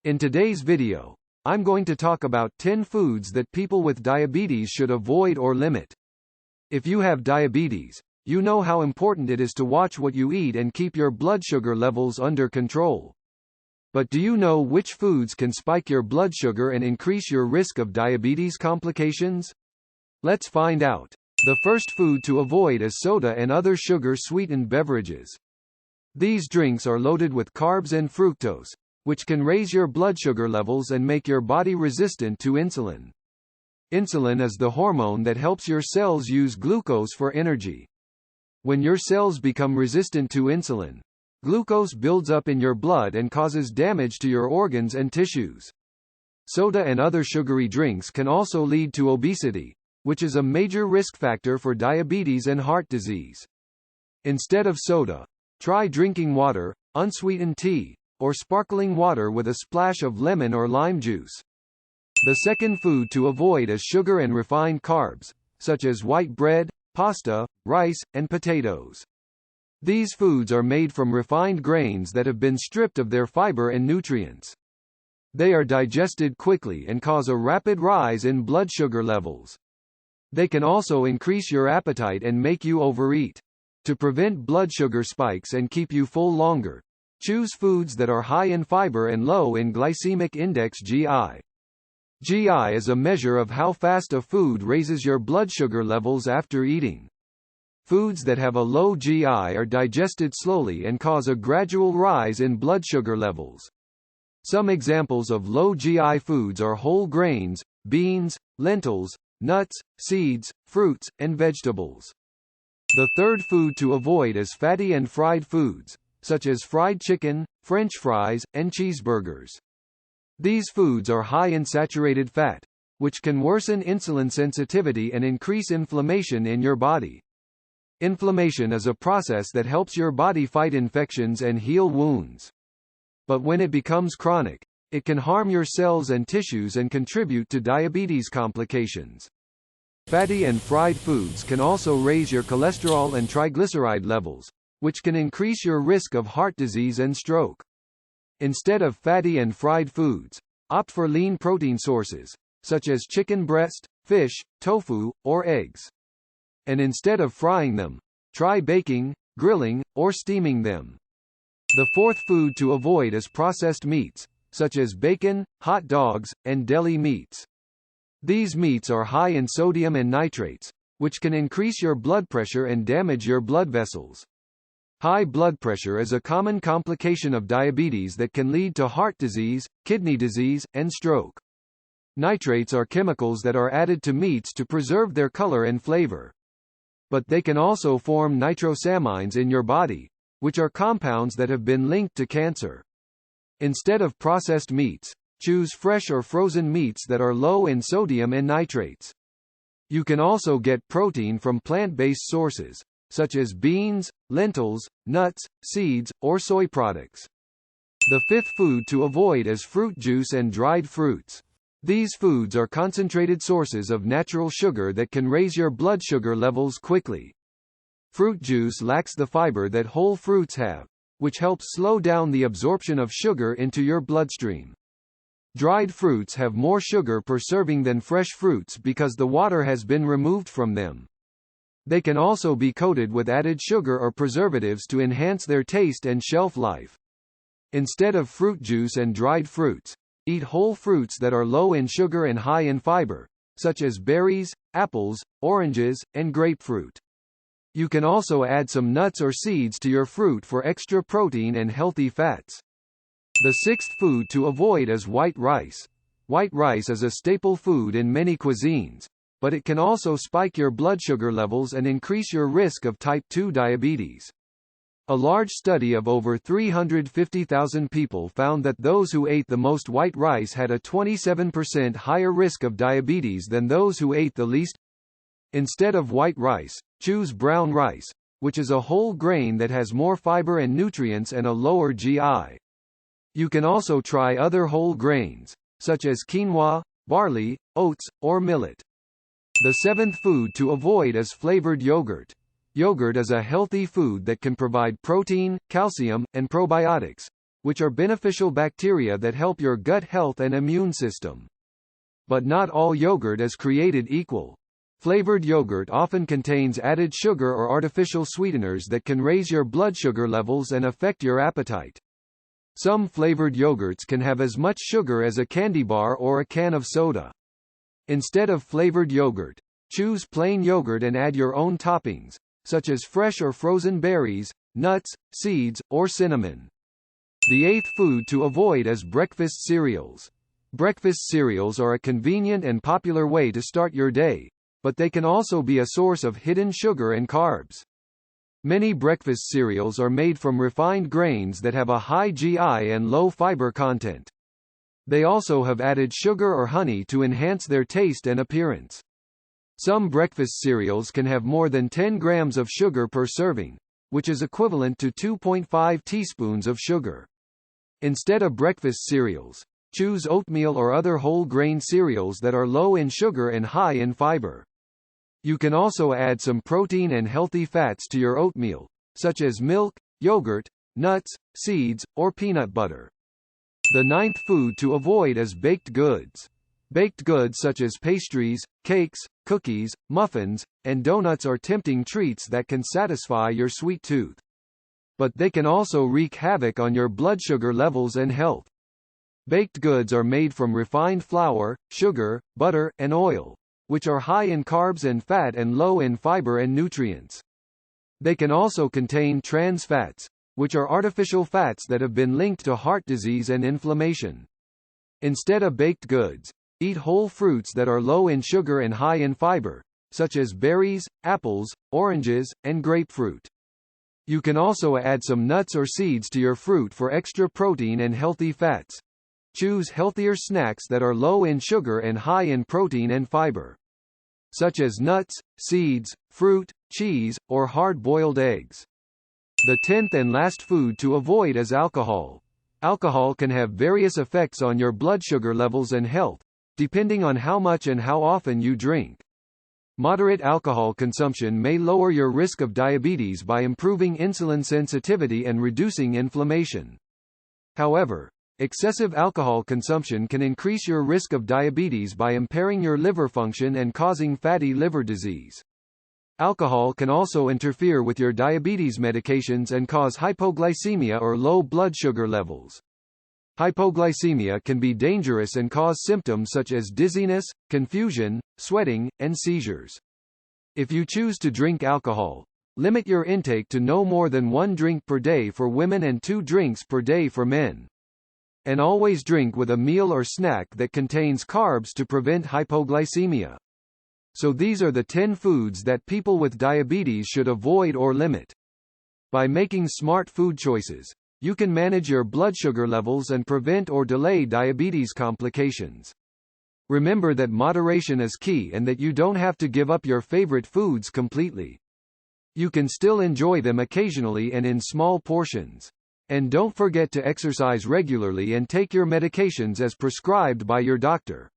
In today's video, I'm going to talk about 10 foods that people with diabetes should avoid or limit. If you have diabetes, you know how important it is to watch what you eat and keep your blood sugar levels under control. But do you know which foods can spike your blood sugar and increase your risk of diabetes complications? Let's find out. The first food to avoid is soda and other sugar-sweetened beverages. These drinks are loaded with carbs and fructose, which can raise your blood sugar levels and make your body resistant to insulin. Insulin is the hormone that helps your cells use glucose for energy. When your cells become resistant to insulin, glucose builds up in your blood and causes damage to your organs and tissues. Soda and other sugary drinks can also lead to obesity, which is a major risk factor for diabetes and heart disease. Instead of soda, try drinking water, unsweetened tea, or sparkling water with a splash of lemon or lime juice. The second food to avoid is sugar and refined carbs, such as white bread, pasta, rice, and potatoes. These foods are made from refined grains that have been stripped of their fiber and nutrients. They are digested quickly and cause a rapid rise in blood sugar levels. They can also increase your appetite and make you overeat. To prevent blood sugar spikes and keep you full longer, choose foods that are high in fiber and low in glycemic index (GI). GI is a measure of how fast a food raises your blood sugar levels after eating. Foods that have a low GI are digested slowly and cause a gradual rise in blood sugar levels. Some examples of low GI foods are whole grains, beans, lentils, nuts, seeds, fruits, and vegetables. The third food to avoid is fatty and fried foods, such as fried chicken, French fries, and cheeseburgers. These foods are high in saturated fat, which can worsen insulin sensitivity and increase inflammation in your body. Inflammation is a process that helps your body fight infections and heal wounds. But when it becomes chronic, it can harm your cells and tissues and contribute to diabetes complications. Fatty and fried foods can also raise your cholesterol and triglyceride levels, which can increase your risk of heart disease and stroke. Instead of fatty and fried foods, opt for lean protein sources, such as chicken breast, fish, tofu, or eggs. And instead of frying them, try baking, grilling, or steaming them. The fourth food to avoid is processed meats, such as bacon, hot dogs, and deli meats. These meats are high in sodium and nitrates, which can increase your blood pressure and damage your blood vessels. High blood pressure is a common complication of diabetes that can lead to heart disease, kidney disease, and stroke. Nitrates are chemicals that are added to meats to preserve their color and flavor. But they can also form nitrosamines in your body, which are compounds that have been linked to cancer. Instead of processed meats, choose fresh or frozen meats that are low in sodium and nitrates. You can also get protein from plant-based sources, such as beans, lentils, nuts, seeds, or soy products. The fifth food to avoid is fruit juice and dried fruits. These foods are concentrated sources of natural sugar that can raise your blood sugar levels quickly. Fruit juice lacks the fiber that whole fruits have, which helps slow down the absorption of sugar into your bloodstream. Dried fruits have more sugar per serving than fresh fruits because the water has been removed from them. They can also be coated with added sugar or preservatives to enhance their taste and shelf life. Instead of fruit juice and dried fruits, eat whole fruits that are low in sugar and high in fiber, such as berries, apples, oranges, and grapefruit. You can also add some nuts or seeds to your fruit for extra protein and healthy fats. The sixth food to avoid is white rice. White rice is a staple food in many cuisines, but it can also spike your blood sugar levels and increase your risk of type 2 diabetes. A large study of over 350,000 people found that those who ate the most white rice had a 27% higher risk of diabetes than those who ate the least. Instead of white rice, choose brown rice, which is a whole grain that has more fiber and nutrients and a lower GI. You can also try other whole grains, such as quinoa, barley, oats, or millet. The seventh food to avoid is flavored yogurt. Yogurt is a healthy food that can provide protein, calcium, and probiotics, which are beneficial bacteria that help your gut health and immune system. But not all yogurt is created equal. Flavored yogurt often contains added sugar or artificial sweeteners that can raise your blood sugar levels and affect your appetite. Some flavored yogurts can have as much sugar as a candy bar or a can of soda. Instead of flavored yogurt, choose plain yogurt and add your own toppings, such as fresh or frozen berries, nuts, seeds, or cinnamon. The eighth food to avoid is breakfast cereals. Breakfast cereals are a convenient and popular way to start your day, but they can also be a source of hidden sugar and carbs. Many breakfast cereals are made from refined grains that have a high GI and low fiber content. They also have added sugar or honey to enhance their taste and appearance. Some breakfast cereals can have more than 10 grams of sugar per serving, which is equivalent to 2.5 teaspoons of sugar. Instead of breakfast cereals, choose oatmeal or other whole grain cereals that are low in sugar and high in fiber. You can also add some protein and healthy fats to your oatmeal, such as milk, yogurt, nuts, seeds, or peanut butter. The ninth food to avoid is baked goods. Baked goods such as pastries, cakes, cookies, muffins, and donuts are tempting treats that can satisfy your sweet tooth. But they can also wreak havoc on your blood sugar levels and health. Baked goods are made from refined flour, sugar, butter, and oil, which are high in carbs and fat and low in fiber and nutrients. They can also contain trans fats, which are artificial fats that have been linked to heart disease and inflammation. Instead of baked goods, eat whole fruits that are low in sugar and high in fiber, such as berries, apples, oranges, and grapefruit. You can also add some nuts or seeds to your fruit for extra protein and healthy fats. Choose healthier snacks that are low in sugar and high in protein and fiber, such as nuts, seeds, fruit, cheese, or hard-boiled eggs. The 10th and last food to avoid is alcohol. Alcohol can have various effects on your blood sugar levels and health, depending on how much and how often you drink. Moderate alcohol consumption may lower your risk of diabetes by improving insulin sensitivity and reducing inflammation. However, excessive alcohol consumption can increase your risk of diabetes by impairing your liver function and causing fatty liver disease. Alcohol can also interfere with your diabetes medications and cause hypoglycemia or low blood sugar levels. Hypoglycemia can be dangerous and cause symptoms such as dizziness, confusion, sweating, and seizures. If you choose to drink alcohol, limit your intake to no more than 1 drink per day for women and 2 drinks per day for men. And always drink with a meal or snack that contains carbs to prevent hypoglycemia. So these are the 10 foods that people with diabetes should avoid or limit. By making smart food choices, you can manage your blood sugar levels and prevent or delay diabetes complications. Remember that moderation is key and that you don't have to give up your favorite foods completely. You can still enjoy them occasionally and in small portions. And don't forget to exercise regularly and take your medications as prescribed by your doctor.